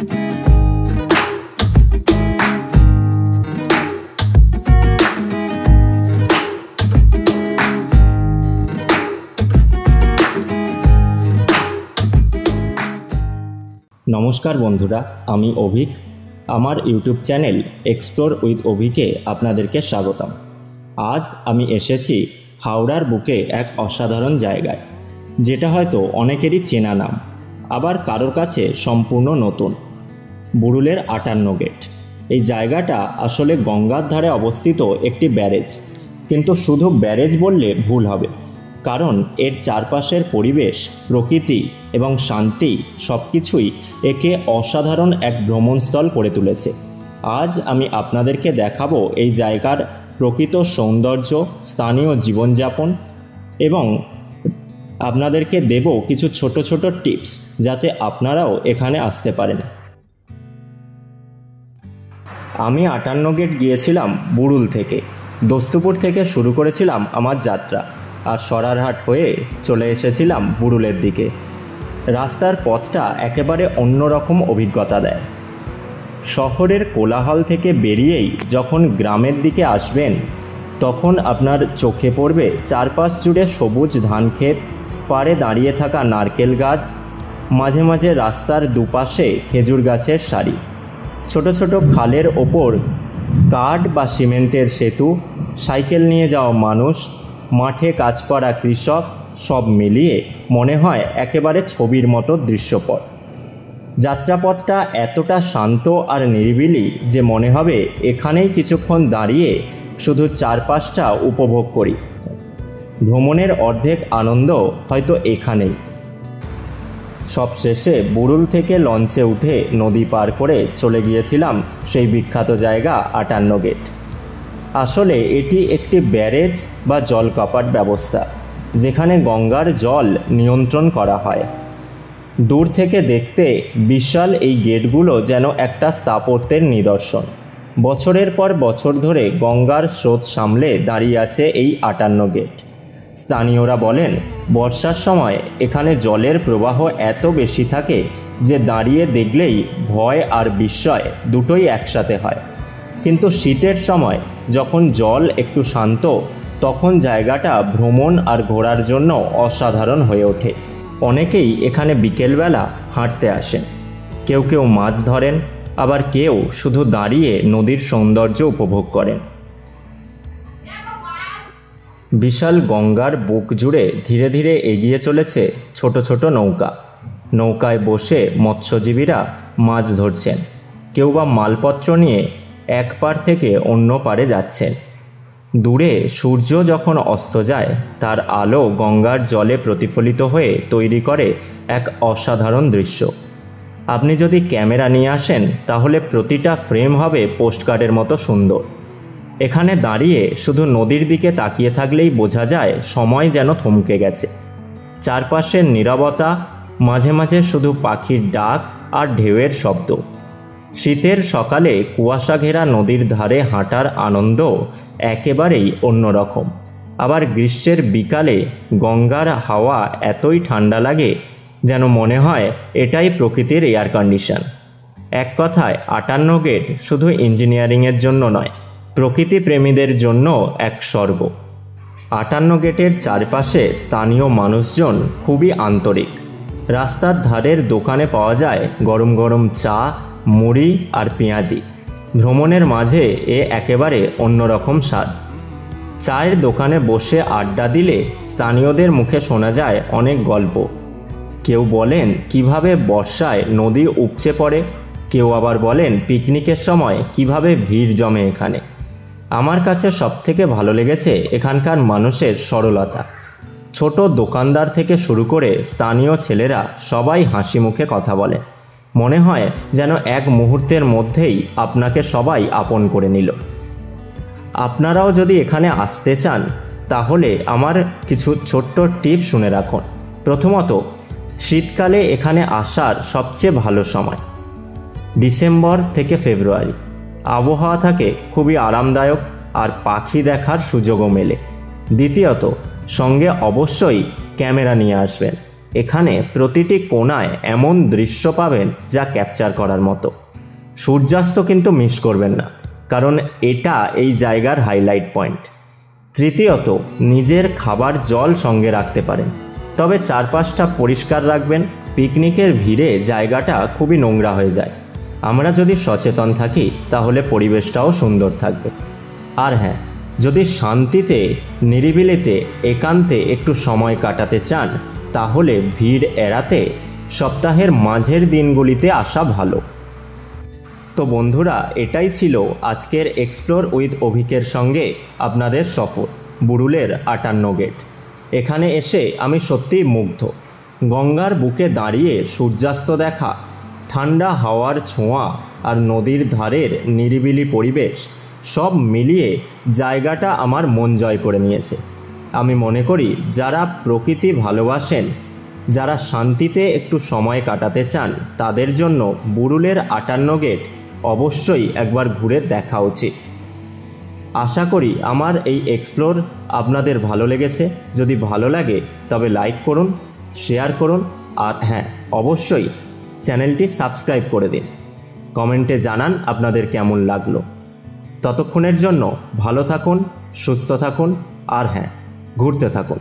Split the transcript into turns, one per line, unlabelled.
নমস্কার বন্ধুরা, আমি অভিক। আমার ইউটিউব চ্যানেল এক্সপ্লোর উইথ অভিকে আপনাদেরকে স্বাগতম। আজ আমি এসেছি হাওড়ার বুকে এক অসাধারণ জায়গায়, যেটা হয়তো অনেকেরই চেনা নাম, আবার কারোর কাছে সম্পূর্ণ নতুন। বুড়ুলের 58 গেট। এই জায়গাটা আসলে গঙ্গার ধারে অবস্থিত একটি ব্যারেজ, কিন্তু শুধু ব্যারেজ বললে ভুল হবে, কারণ এর চারপাশের পরিবেশ, প্রকৃতি এবং শান্তি সব কিছুই একে অসাধারণ এক ভ্রমণস্থল করে তুলেছে। আজ আমি আপনাদেরকে দেখাবো এই জায়গার প্রকৃত সৌন্দর্য, স্থানীয় জীবনযাপন এবং আপনাদেরকে দেব কিছু ছোট ছোট টিপস, যাতে আপনারাও এখানে আসতে পারেন। আমি 58 গেট গিয়েছিলাম বুড়ুল থেকে। দস্তুপুর থেকে শুরু করেছিলাম আমার যাত্রা, আর সরারহাট হয়ে চলে এসেছিলাম বুড়ুলের দিকে। রাস্তার পথটা একেবারে অন্যরকম অভিজ্ঞতা দেয়। শহরের কোলাহল থেকে বেরিয়েই যখন গ্রামের দিকে আসবেন, তখন আপনার চোখে পড়বে চারপাশ জুড়ে সবুজ ধানক্ষেত, পাড়ে দাঁড়িয়ে থাকা নারকেল গাছ, মাঝে মাঝে রাস্তার দুপাশে খেজুর গাছের সারি, ছোট ছোট খালের ওপর কাঠ বা সিমেন্টের সেতু, সাইকেল নিয়ে যাওয়া মানুষ, মাঠে কাজ করা কৃষক, সব মিলিয়ে মনে হয় একেবারে ছবির মতো দৃশ্যপট। যাত্রাপথটা এতটা শান্ত আর নিরিবিলি যে মনে হবে এখানেই কিছুক্ষণ দাঁড়িয়ে শুধু চারপাশটা উপভোগ করি। ভ্রমণের অর্ধেক আনন্দ হয়তো এখানেই। সবশেষে বুড়ুল থেকে লঞ্চে উঠে নদী পার করে চলে গিয়েছিলাম সেই বিখ্যাত জায়গা 58 গেট। আসলে এটি একটি ব্যারেজ বা জলকপাট ব্যবস্থা, যেখানে গঙ্গার জল নিয়ন্ত্রণ করা হয়। দূর থেকে দেখতে বিশাল এই গেটগুলো যেন একটা স্থাপত্যের নিদর্শন। বছরের পর বছর ধরে গঙ্গার স্রোত সামলে দাঁড়িয়ে আছে এই 58 গেট। স্থানীয়রা বলেন, বর্ষার সময় এখানে জলের প্রবাহ এত বেশি থাকে যে দাঁড়িয়ে দেখলেই ভয় আর বিস্ময় দুটোই একসাথে হয়। কিন্তু শীতের সময় যখন জল একটু শান্ত, তখন জায়গাটা ভ্রমণ আর ঘোরার জন্য অসাধারণ হয়ে ওঠে। অনেকেই এখানে বিকেলবেলা হাঁটতে আসেন, কেউ কেউ মাছ ধরেন, আবার কেউ শুধু দাঁড়িয়ে নদীর সৌন্দর্য উপভোগ করেন। বিশাল গঙ্গার বুক জুড়ে ধীরে ধীরে এগিয়ে চলেছে ছোট ছোট নৌকা। নৌকায় বসে মৎস্যজীবীরা মাছ ধরছেন, কেউ বা মালপত্র নিয়ে এক পার থেকে অন্য পারে যাচ্ছেন। দূরে সূর্য যখন অস্ত যায়, তার আলো গঙ্গার জলে প্রতিফলিত হয়ে তৈরি করে এক অসাধারণ দৃশ্য। আপনি যদি ক্যামেরা নিয়ে আসেন, তাহলে প্রতিটা ফ্রেম হবে পোস্টকার্ডের মতো সুন্দর। এখানে দাঁড়িয়ে শুধু নদীর দিকে তাকিয়ে থাকলেই বোঝা যায় সময় যেন থমকে গেছে। চারপাশের নীরবতা, মাঝে মাঝে শুধু পাখির ডাক আর ঢেউয়ের শব্দ। শীতের সকালে কুয়াশা ঘেরা নদীর ধারে হাঁটার আনন্দ একেবারেই অন্যরকম। আবার গ্রীষ্মের বিকালে গঙ্গার হাওয়া এতই ঠান্ডা লাগে যেন মনে হয় এটাই প্রকৃতির এয়ার কন্ডিশন। এক কথায় 58 গেট শুধু ইঞ্জিনিয়ারিংয়ের জন্য নয়, প্রকৃতি প্রেমীদের জন্য এক স্বর্গ। 58 গেটের চারপাশে স্থানীয় মানুষজন খুবই আন্তরিক। রাস্তার ধারের দোকানে পাওয়া যায় গরম গরম চা, মুড়ি আর পেঁয়াজি। ভ্রমণের মাঝে এ একেবারে অন্যরকম স্বাদ। চায়ের দোকানে বসে আড্ডা দিলে স্থানীয়দের মুখে শোনা যায় অনেক গল্প। কেউ বলেন কিভাবে বর্ষায় নদী উপচে পড়ে, কেউ আবার বলেন পিকনিকের সময় কিভাবে ভিড় জমে এখানে। আমার কাছে সবথেকে ভালো লেগেছে এখানকার মানুষের সরলতা। ছোট দোকানদার থেকে শুরু করে স্থানীয় ছেলেরা সবাই হাসি মুখে কথা বলে। মনে হয় যেন এক মুহূর্তের মধ্যেই আপনাকে সবাই আপন করে নিল। আপনারাও যদি এখানে আসতে চান, তাহলে আমার কিছু ছোট্ট টিপস শুনে রাখুন। প্রথমত, শীতকালে এখানে আসার সবচেয়ে ভালো সময় ডিসেম্বর থেকে ফেব্রুয়ারি। আবহাওয়া থাকে খুবই আরামদায়ক আর পাখি দেখার সুযোগও মেলে। দ্বিতীয়ত, সঙ্গে অবশ্যই ক্যামেরা নিয়ে আসবেন। এখানে প্রতিটি কোণায় এমন দৃশ্য পাবেন যা ক্যাপচার করার মতো। সূর্যাস্ত কিন্তু মিস করবেন না, কারণ এটা এই জায়গার হাইলাইট পয়েন্ট। তৃতীয়ত, নিজের খাবার জল সঙ্গে রাখতে পারেন, তবে চারপাশটা পরিষ্কার রাখবেন। পিকনিকের ভিড়ে জায়গাটা খুবই নোংরা হয়ে যায়। আমরা যদি সচেতন থাকি তাহলে পরিবেশটাও সুন্দর থাকবে। আর হ্যাঁ, যদি শান্তিতে, নিরিবিলিতে, একান্তে একটু সময় কাটাতে চান তাহলে ভিড় এড়াতে সপ্তাহের মাঝের দিনগুলিতে আসা ভালো। তো বন্ধুরা, এটাই ছিল আজকের এক্সপ্লোর উইথ অভিকের সঙ্গে আপনাদের সফর বুরুলের 58 গেট। এখানে এসে আমি সত্যিই মুগ্ধ। গঙ্গার বুকে দাঁড়িয়ে সূর্যাস্ত দেখা, ঠান্ডা হাওয়ার ছোঁয়া আর নদীর ধারের নিরিবিলি পরিবেশ সব মিলিয়ে জায়গাটা আমার মন জয় করে নিয়েছে। আমি মনে করি যারা প্রকৃতি ভালোবাসেন, যারা শান্তিতে একটু সময় কাটাতে চান, তাদের জন্য বুরুলের 58 গেট অবশ্যই একবার ঘুরে দেখা উচিত। আশা করি আমার এই এক্সপ্লোর আপনাদের ভালো লেগেছে। যদি ভালো লাগে তবে লাইক করুন, শেয়ার করুন, আর হ্যাঁ, অবশ্যই চ্যানেলটি সাবস্ক্রাইব করে দিন। কমেন্টে জানান আপনাদের কেমন লাগলো। ততক্ষণের জন্য ভালো থাকুন, সুস্থ থাকুন, আর হ্যাঁ, ঘুরতে থাকুন।